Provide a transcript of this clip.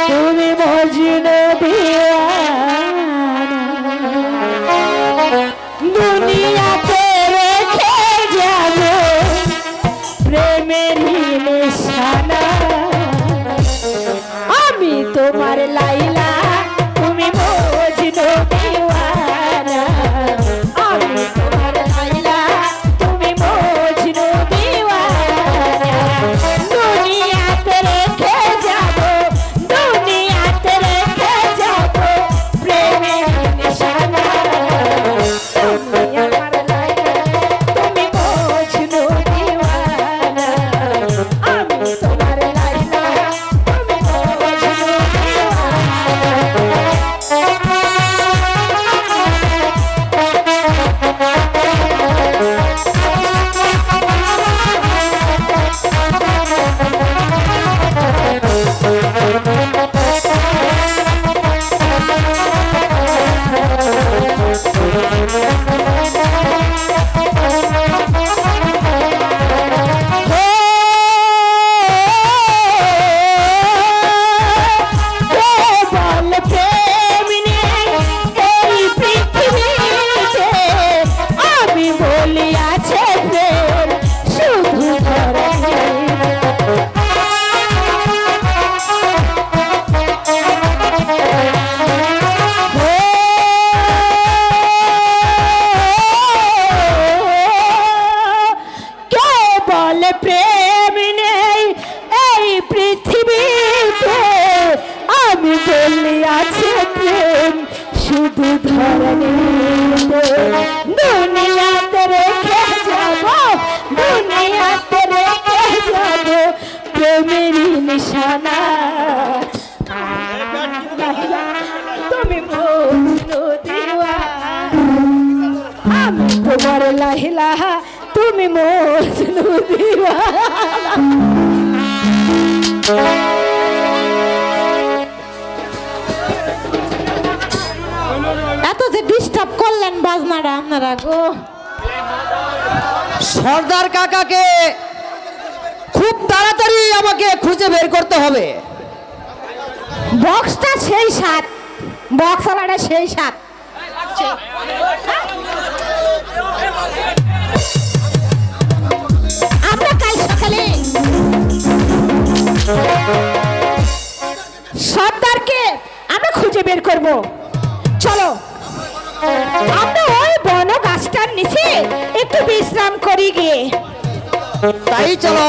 তুমি মজনু দুনিয়াতে রেখে যাব প্রেমের নিশানা আমি তোমার লাইলা তুমি মজনু দিওয়ানা আমি তোমার লাইলা তুমি মজনু দিওয়ানা দুনিয়াতে রেখে যাব দুনিয়াতে রেখে যাব প্রেমের নিশানা তুমি আমার লাইলা তুমি মজনু দিওয়ানা আমি তোমার লাইলা তুমি মজনু শুধু ধরণীতে দুনিয়াতে রেখে যাব দুনিয়াতে রেখে যাব প্রেমের নিশানা তুমি মজনু দিওয়ানা আমি তোমার লাইলা তুমি মজনু দিওয়ানা এত যে ডিস্টার্ব করলেন বাজনাটা আপনারা গো সর্দার কাকাকে খুব তাড়াতাড়ি আমাকে খুঁজে বের করতে হবে বক্সটা সেই সাত বক্স আলাদা সেই সাত আমরা কাল সকালে সর্দারকে আমরা খুঁজে বের করব চলো আমরা ওই বন গাছটার নিচে একটু বিশ্রাম করি গিয়ে তাই চলো